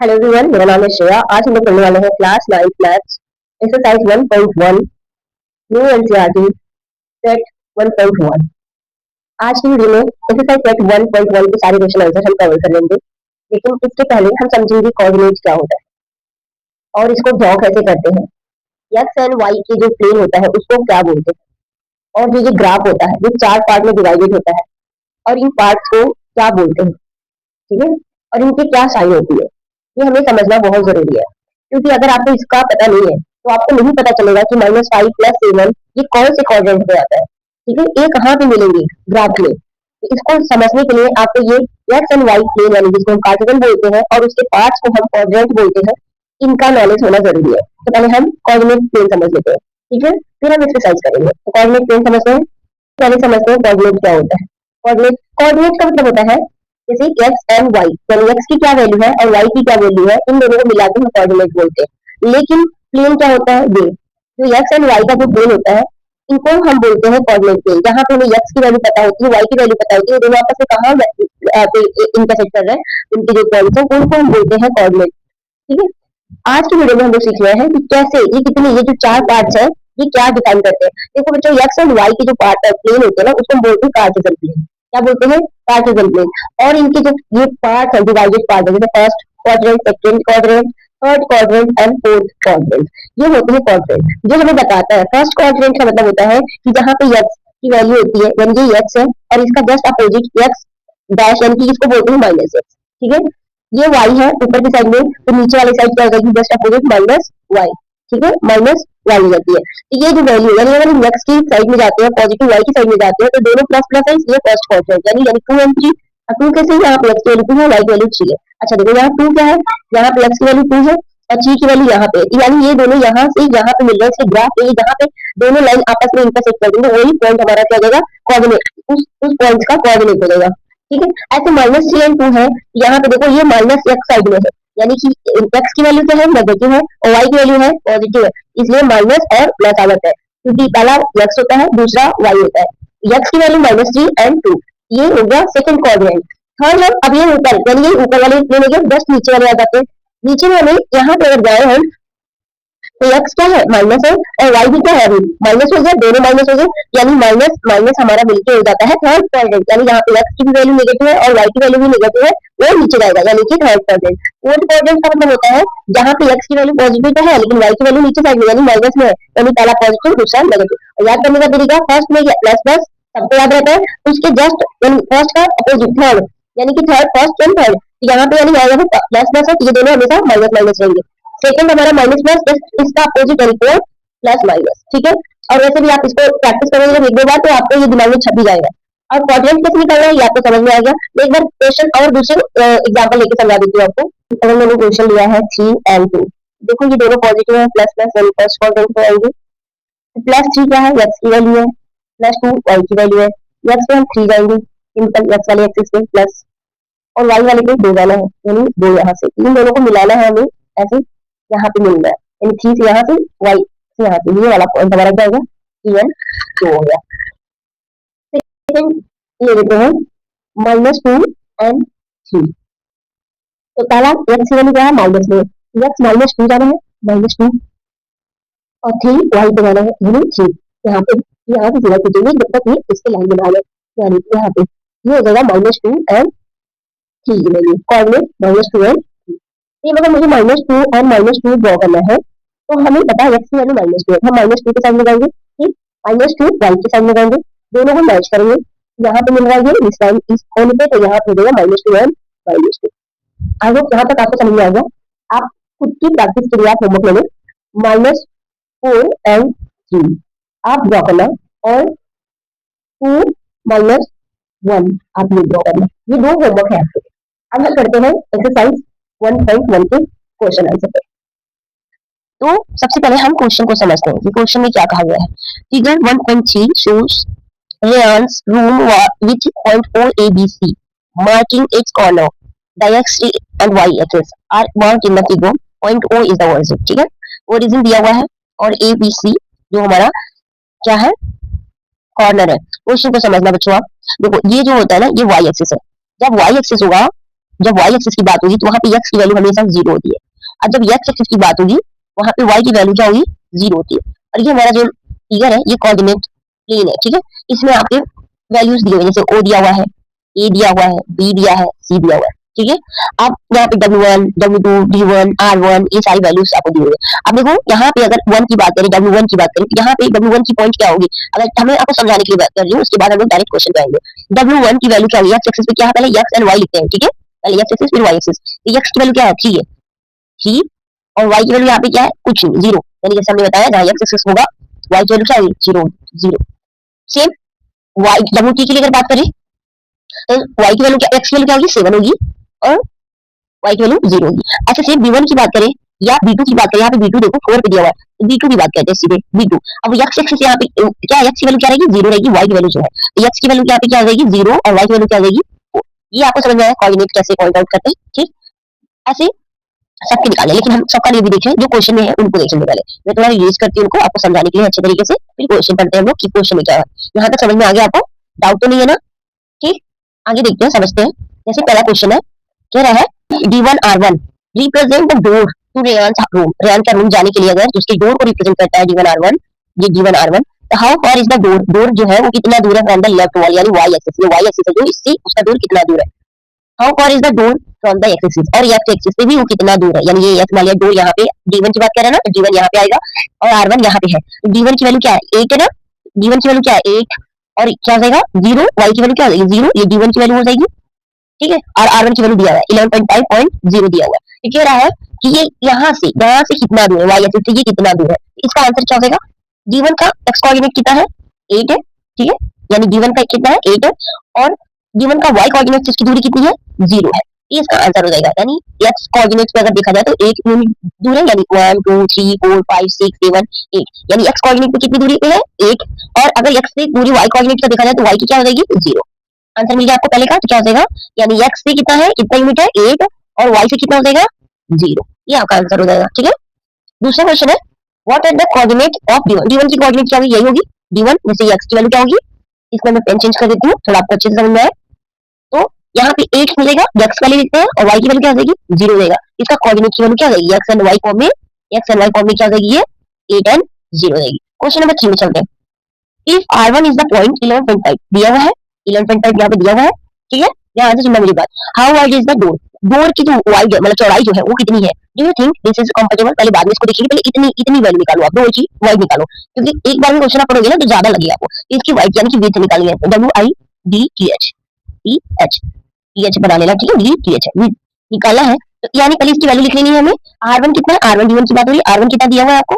Hello everyone, मेरा नाम है श्रेया। आज हम लोग पढ़ने वाले हैं class 9 maths exercise 1.1 new NCERT set 1.1। आज की वीडियो में एक्सरसाइज सेट 1.1 के सारे क्वेश्चन आंसर हम कवर कर लेंगे, लेकिन इसके पहले हम समझेंगे कोऑर्डिनेट क्या होता है और इसको ड्रॉ कैसे करते हैं। एक्स एंड वाई के जो प्लेन होता है उसको क्या बोलते हैं, और जो ये ग्राफ होता है ये 4 पार्ट में डिवाइडेड होता है और इन पार्ट्स को क्या बोलते हैं, ठीक है, और इनकी क्या साइन होती है, ये हमें समझना बहुत जरूरी है। क्योंकि अगर आपको इसका पता नहीं है तो आपको नहीं पता चलेगा कि -5 + 7 ये कौन से क्वाड्रेंट में आता है, ठीक है, ये कहाँ पे मिलेंगे ग्राफ में। तो इसको समझने के लिए आपको ये एक्स एंड वाई प्लेन यानी जिसको हम कार्टेशियन बोलते हैं और उसके पार्ट्स को हम क्वाड्रेंट बोलते हैं, इनका नॉलेज होना जरूरी है। तो पहले हम कोऑर्डिनेट प्लेन समझ लेते हैं, ठीक है, फिर हम एक्सरसाइज करेंगे। तो कोऑर्डिनेट प्लेन समझते हैं, पहले समझते हैं कोऑर्डिनेट क्या होता है। कोऑर्डिनेट कोऑर्डिनेट का मतलब होता है जैसे एक्स एंड वाई, यानी एक्स की क्या वैल्यू है और वाई की क्या वैल्यू है, इन दोनों को मिला के हम कोऑर्डिनेट बोलते हैं। लेकिन प्लेन क्या होता है, ये जो एक्स एंड वाई का जो प्लेन होता है इनको हम बोलते हैं कोऑर्डिनेट प्लेन। जहाँ पे हमें एक्स की वैल्यू पता होती है, वाई की वैल्यू पता होती है, दोनों आपस में कहाँ इंटरसेक्ट कर रहे हैं, उनके जो पॉइंट्स हैं उनको हम बोलते हैं कोऑर्डिनेट, ठीक है। आज की वीडियो में हम लोग सीख रहे हैं कि कैसे ये जो 4 पार्ट्स है ये क्या डिफाइन करते हैं। देखो बच्चों, एक्स एंड वाई के जो पार्ट प्लेन होते हैं ना उसको हम बोलते हैं कार्टेशियन प्लेन। क्या बोलते हैं? Cartesian plane. और इनके जो ये पार्ट है डिवाइडेड पार्ट है, जैसे first quadrant, second quadrant, third quadrant and fourth quadrant, ये होते हैं क्वाड्रेंट। जो हमें बताता है फर्स्ट क्वाड्रेंट का मतलब होता है कि जहाँ पे एक्स की वैल्यू होती है, यानी ये एक्स है और इसका जस्ट अपोजिट एक्स डैश, यानी कि इसको बोलते हैं माइनस एक्स, ठीक है। ये वाई है ऊपर की साइड में, तो नीचे वाली साइड क्या हो जाएगी, जस्ट अपोजिट माइनस वाई, ठीक है, माइनस वाई हो जाती है। तो ये जो वैल्यू यानी अगर हम एक्स की साइड में जाते हैं, पॉजिटिव वाई की साइड में जाते हैं, तो दोनों प्लस प्लस है, इसलिए फर्स्ट क्वाड्रेंट यानी 2 एंड 3। अब 2 कैसे, यहाँ पे एक्स की वैल्यू 2 है, वाई की वैल्यू 3 है। अच्छा देखो यहाँ 2 क्या है, यहाँ पे एक्स की वैल्यू 2 है और 3 की वैल्यू यहाँ पे, यानी ये दोनों यहाँ से यहाँ पे मिल रहे हैं। इसके ग्राफ पे जहाँ पे दोनों लाइन आपस में इंटरसेक्ट कर देंगे वही पॉइंट हमारा क्या हो जाएगा, कोऑर्डिनेट, उस पॉइंट का कोऑर्डिनेट हो जाएगा, ठीक है। ऐसे -3 एंड 2 है, यहाँ पे देखो ये माइनस एक्स साइड में है, यानी कि एक्स की वैल्यू क्या है, नेगेटिव है, और वाई की वैल्यू है पॉजिटिव है, इसलिए माइनस और प्लस आ जाता है, क्योंकि पहला एक्स होता है दूसरा वाई होता है। एक्स की वैल्यू -3 एंड 2, ये हो गया सेकंड क्वाड्रेंट। थर्ड है, अब ये ऊपर यानी ये ऊपर वाले प्लेन हो गया, जस्ट नीचे वाले आ जाते हैं। नीचे में हमें यहाँ पे अगर जाए हम तो एक्स क्या है, माइनस है, और वाई भी क्या है, अभी माइनस हो गया, दोनों माइनस हो गए, यानी माइनस माइनस हमारा मिलकर हो जाता है थर्ड क्वाड्रेंट। यानी यहाँ पे एक्स की भी वैल्यू नेगेटिव है और वाई की वैल्यू भी नेगेटिव है, वो नीचे जाएगा, यानी कि थर्ड क्वाड्रेंट। फोर्थ क्वाड्रेंट का मतलब होता है जहाँ पे एक्स की वैल्यू पॉजिटिव है लेकिन वाई की वैल्यू नीचे साइड में यानी माइनस में है, यानी पहला पॉजिटिव दूसरा नेगेटिव। और याद करने का तरीका, फर्स्ट में प्लस प्लस सबको याद रहता है, उसके जस्ट फर्स्ट का अपोजिट थर्ड, यानी कि थर्ड फर्स्ट एंड थर्ड, यहाँ पे यानी आएगा प्लस प्लस है, ये दोनों हमेशा माइनस माइनस रहेंगे। सेकंड हमारा माइनस प्लस, इसका अपोजिट यानी प्लस माइनस, ठीक है। और वैसे भी आप इसको प्रैक्टिस करेंगे जब एक दो बार तो आपको ये दिमाग में छप भी जाएगा। और क्वाड्रेंट कैसे निकालना है ये आपको समझ में आ गया। मैं एक बार क्वेश्चन और दूसरे एग्जांपल लेके समझा देती हूँ आपको। अगर मैंने क्वेश्चन लिया है 3 एंड 2, देखो ये दोनों पॉजिटिव है, प्लस प्लस यानी फर्स्ट क्वाड्रेंट में आएंगे। +3 क्या है, एक्स की वैल्यू है, +2 वाई की वैल्यू है, एक्स पे हम 3 जाएंगे, सिंपल एक्स वाले एक्सिस पे प्लस, और वाई वाले पे 2 जाना है, यानी 2 यहाँ से, इन दोनों को मिलाना है हमें, ऐसे यहाँ पे मिल रहा है, यानी 3 से यहाँ से वाई से यहाँ से, ये वाला पॉइंट हमारा क्या होगा, 3 एंड 2 हो गया। सेकंड ले लेते हैं -2 एंड 3, तो पहला एक्स की वैल्यू क्या है, माइनस में, एक्स -2 जाना है, -2 और 3 वाई पे जाना है, यानी 3, यहाँ पे जीरो खींचेंगे जब तक ये इसके लाइन बना ले, यानी यहाँ पे ये हो जाएगा -2 एंड 3 की वैल्यू, कोऑर्डिनेट -2 एंड 3। ये मतलब मुझे -2 एंड -2 ड्रॉ करना है, तो हमें पता है एक्स की वैल्यू -2 है, हम -2 के साइड में जाएंगे, ठीक, -2 वाई के साइड में जाएंगे, दोनों को मैच करेंगे, यहाँ पे मिल रहा है ये इस टाइम इस कोने पे, तो यहाँ पे हो जाएगा -2 एंड -2। आई होप यहाँ तक आपको समझ में आ गया। आप खुद की प्रैक्टिस के लिए आप होमवर्क ले लें, -4 एंड 3 आप ड्रॉ करना और 2 -1 आप ये ड्रॉ करना, ये 2 होमवर्क है आपके। अब हम करते हैं एक्सरसाइज 1.1 के क्वेश्चन आंसर पे। तो सबसे पहले हम क्वेश्चन को समझते हैं कि क्वेश्चन में क्या कहा गया है। Figure 1.3 shows Rayan's room with point O A B C marking its corner. The x and y axis are marked in the figure. Point O is the origin, ठीक है, origin दिया हुआ है और A B C जो हमारा क्या है, कॉर्नर है। क्वेश्चन को समझना बच्चों आप, देखो ये जो होता है ना ये y एक्सिस है, जब y एक्सिस होगा जब y एक्सिस की बात होगी तो वहां पे x की वैल्यू हमेशा 0 होती है, और जब x एक्सिस की बात होगी वहां पे y की वैल्यू क्या होगी, 0 होती है। और ये हमारा जो फिगर है ये कोऑर्डिनेट प्लेन है, ठीक है। इसमें आपके वैल्यूज दिए हुए, जैसे o दिया हुआ है, a दिया हुआ है, b दिया है, c दिया हुआ है, ठीक है। अब यहाँ पे W1, W2, D1, R1 ये सारी वैल्यूज आपको दी हुई है। अब देखो यहाँ पे अगर 1 की बात करें, W1 की बात करें, तो यहाँ पे W1 की पॉइंट क्या होगी, अगर हमें आपको समझाने के लिए बात कर रही हूँ, उसके बाद हम लोग डायरेक्ट क्वेश्चन पे आएंगे। W1 की वैल्यू क्या होगी, x एक्सिस पे क्या है, पहले x एंड y लिखते हैं, ठीक है। पहले x एक्सिस फिर y एक्सिस। तो x की वैल्यू क्या है, 3 है, 3, और y की वैल्यू यहाँ पे क्या है, कुछ नहीं, 0, यानी जैसे हमने बताया जहाँ x एक्सिस होगा y की वैल्यू क्या होगी, 0, 0। सेम y W2 के लिए अगर बात करें तो y की वैल्यू क्या, x की वैल्यू क्या होगी, 7 होगी, और y की वैल्यू 0 होगी। अच्छा सेम B1 की बात करें या B2 की बात करें, यहाँ पे B2 देखो 4 पे दिया हुआ है, तो B2 की बात करते हैं सीधे B2। अब x एक्सिस यहाँ पे क्या, x की वैल्यू क्या रहेगी, 0 रहेगी, y की वैल्यू जो है, तो x की वैल्यू यहाँ पे क्या रहेगी, 0, और y की वैल्यू क्या रहेगी 4। ये आपको समझ में आया कोऑर्डिनेट कैसे पॉइंट आउट करते हैं, ठीक। ऐसे सबके निकाले, लेकिन हम सबका लिए भी देखें, जो क्वेश्चन में है उनको देखें पहले। मैं थोड़ा यूज करती हूँ उनको आपको समझाने के लिए अच्छे तरीके से, फिर क्वेश्चन पढ़ते हैं हम लोग कि क्वेश्चन में क्या है। यहाँ तक समझ में आ गया आपको, डाउट तो नहीं है ना, ठीक। आगे देखते हैं, समझते हैं। जैसे पहला क्वेश्चन है, कह रहा है D1R1 represent the door to Ryan room, Ryan का रूम जाने के लिए अगर उसके डोर को रिप्रेजेंट करता है D1R1, ये D1R1, तो how far is the door, door जो है वो कितना दूर है फ्रॉम द लेफ्ट वॉल, यानी y एक्सिस, ये y एक्सिस है जो इससे उसका डोर कितना दूर है। How far is the door from the x axis, और x एक्सिस से भी वो कितना दूर है, यानी ये x मान लिया डोर यहाँ पे D1 की बात कर रहे हैं ना, तो D1 यहाँ पे आएगा और R1 यहाँ पे है, तो D1 की वैल्यू क्या है, 8 है ना, D1 की वैल्यू क्या है 8, और क्या हो जाएगा 0, y की वैल्यू क्या हो जाएगी 0, ये D1 की वैल्यू हो जाएगी, ठीक है। और R1 की वैल्यू दिया हुआ है 11.5.0 दिया हुआ है। ये कह रहा है कि ये यहाँ से कितना दूर है, y एक्सिस से ये कितना दूर है। इसका आंसर क्या हो जाएगा, D1 का x कोऑर्डिनेट कितना है 8 है, ठीक है, यानी D1 का कितना है 8 है, और D1 का y कोऑर्डिनेट से इसकी दूरी कितनी है 0 है, ये इसका आंसर हो जाएगा। यानी x कोऑर्डिनेट पे अगर देखा जाए तो 8 यूनिट दूर है, यानी 1 2 3 4 5 6 7 8, यानी x कोऑर्डिनेट पे कितनी दूरी पे है 8, और अगर x से दूरी y कोऑर्डिनेट पे देखा जाए तो y की क्या हो जाएगी 0। आंसर मिल गया आपको पहले का, तो क्या हो जाएगा, यानी x से कितना है, कितना यूनिट है 8, और y से कितना हो जाएगा 0, ये आपका आंसर हो जाएगा, ठीक है। दूसरा क्वेश्चन है, what are the coordinate of D1, D1 की कोऑर्डिनेट क्या होगी, यही होगी D1, जैसे x की वैल्यू क्या होगी, इसमें मैं पेन चेंज कर देती हूँ थोड़ा आपको अच्छे से समझ में आए। तो यहाँ पे 8 मिलेगा, x वाले लिखते हैं, और y की वैल्यू क्या हो जाएगी 0 हो जाएगा। इसका कोऑर्डिनेट की वैल्यू क्या हो जाएगी, x एंड y फॉर्म में, x एंड y फॉर्म में क्या हो जाएगी, ये 8 एंड 0 हो जाएगी। क्वेश्चन नंबर 3 में चलते हैं। If R1 is the point 11.5 दिया हुआ है, 11.5 यहाँ पे दिया हुआ है, ठीक है। यहाँ से सुनना मेरी बात, how wide is the door, door की जो वाइड मतलब चौड़ाई जो है वो कितनी है, do you think this is comfortable, पहले बाद में इसको देखेंगे, पहले इतनी इतनी वैल्यू निकालो आप, डोर की वाइड निकालो, क्योंकि एक बार में क्वेश्चन आप पढ़ोगे ना तो ज्यादा लगेगा आपको। इसकी वाइड यानी कि विड्थ निकालनी है, WIDTH बना लेना, ठीक है, DTH निकालना है, तो यानी पहले इसकी वैल्यू लिख लेनी है हमें। R1 कितना है, R1 D1 की बात हो रही है, R1 कितना दिया हुआ है आपको,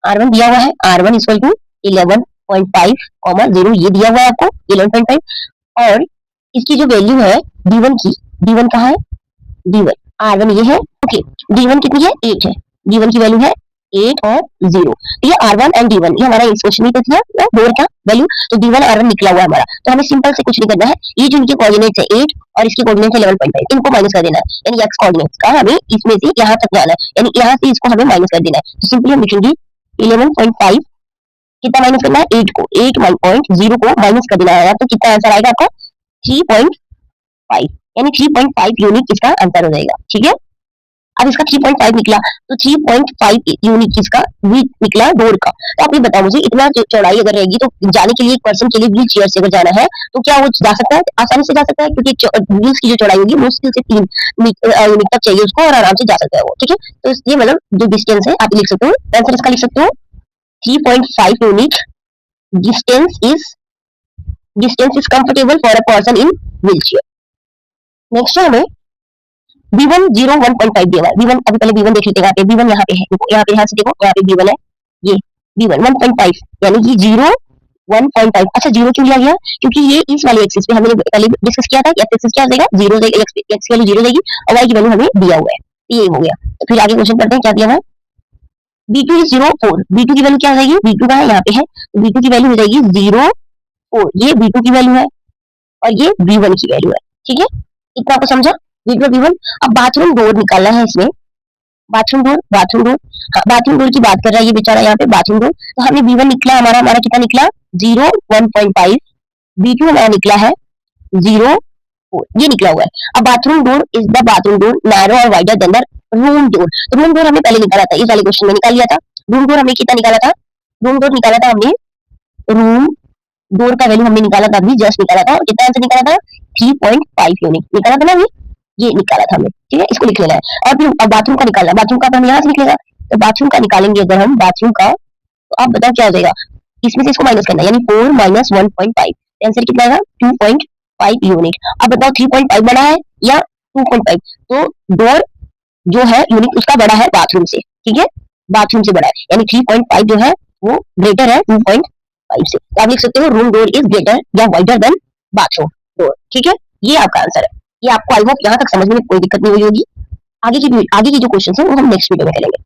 R1 दिया हुआ है, R1 इक्वल टू 11.5 0, ये दिया हुआ है आपको 11.5, और इसकी जो वैल्यू है D1 की, D1 कहाँ है, D1 R1 ये है, ओके, D1 कितनी है 8 है, D1 की वैल्यू है 8 और 0, तो ये R1 एंड D1 ये हमारा इस क्वेश्चन में था डोर का वैल्यू, तो D1 R1 निकला हुआ है हमारा, तो हमें सिंपल से कुछ नहीं करना है, ये जो इनके कोऑर्डिनेट्स है 8 और इसके कोऑर्डिनेट्स है 11.5, इनको माइनस कर देना है, यानी x कोऑर्डिनेट्स का हमें इसमें से यहाँ तक जाना है, यानी यहाँ से इसको हमें माइनस कर देना है, तो सिंपली हम लिखेंगे 11.5, कितना माइनस करना है 8 को, 8.0 को माइनस कर देना है, तो कितना आंसर आएगा आपका 3.5, यानी 3.5 यूनिट इसका आंसर हो जाएगा, ठीक है। अब इसका 3.5 निकला, तो 3.5 यूनिट इसका विड्थ निकला डोर का। तो आप ये बताओ मुझे, इतना चौड़ाई अगर रहेगी तो जाने के लिए एक पर्सन के लिए व्हील चेयर से अगर जाना है तो क्या वो जा सकता है, आसानी से जा सकता है, क्योंकि व्हील्स की जो चौड़ाई होगी मुश्किल से 3 यूनिट तक चाहिए उसको, और आराम से जा सकता है वो, ठीक है। तो इसलिए मतलब जो डिस्टेंस है आप लिख सकते हो, आंसर इसका लिख सकते हो 3.5 unit distance is comfortable for a person in wheel chair. Next है हमें B1 0 1.5 दिया हुआ है, B1 अभी पहले B1 देख लेते हैं, यहाँ पे B1 यहाँ पे है, यहाँ पे यहाँ से देखो यहाँ पे B1 है, ये B1 1.5 यानी कि 0 1.5। अच्छा 0 क्यों लिया गया, क्योंकि ये इस वाले एक्सिस पे हमने पहले डिस्कस किया था कि एक्स एक्सिस क्या हो जाएगा 0 हो जाएगा, x की वैल्यू 0 जाएगी और y की वैल्यू हमें दिया हुआ है, ये हो गया। तो फिर आगे क्वेश्चन करते हैं, क्या दिया हुआ है, B2 इज 0 4, B2 की वैल्यू क्या हो जाएगी, B2 का है यहाँ पे है, तो B2 की वैल्यू हो जाएगी 0 4, ये B2 की वैल्यू है और ये B1 की वैल्यू है, ठीक है। इतना आपको समझा B2 B1। अब बाथरूम डोर निकालना है इसमें, बाथरूम डोर हाँ, बाथरूम डोर की बात कर रहा है ये बेचारा यहाँ पे बाथरूम डोर, तो हमने B1 निकला हमारा कितना निकला 0 1.5, B2 हमारा निकला है 0 4 ये निकला हुआ है। अब bathroom door is the bathroom door narrow और wider than the room door. Room door हमने पहले निकाला था, इस वाले क्वेश्चन में निकाल लिया था। रूम डोर हमने कितना निकाला था? रूम डोर निकाला था हमने, रूम डोर का वैल्यू हमने निकाला था, अभी जस्ट निकाला था, और कितना आंसर निकाला था? 3.5 यूनिट निकाला था ना, ये निकाला था हमने, ठीक है, इसको लिख लेना है। और फिर अब बाथरूम का निकालना, बाथरूम का हम यहाँ से निकलेगा, तो बाथरूम का निकालेंगे अगर हम बाथरूम का, तो आप बताओ क्या हो जाएगा, इसमें से इसको माइनस करना है, यानी 4 माइनस 1.5, आंसर कितना आएगा? 2.5 यूनिट। अब बताओ 3.5 बड़ा है या 2.5? तो डोर जो है यूनिट उसका बड़ा है बाथरूम से, ठीक है, बाथरूम से बड़ा है, यानी 3.5 जो है वो ग्रेटर है 2.5 से। तो आप लिख सकते हो रूम डोर इज ग्रेटर या वाइडर देन बाथरूम डोर, ठीक है, ये आपका आंसर है। ये आपको आई होप यहाँ तक समझने में कोई दिक्कत नहीं हुई होगी। आगे की जो क्वेश्चन है वो हम नेक्स्ट वीडियो में करेंगे।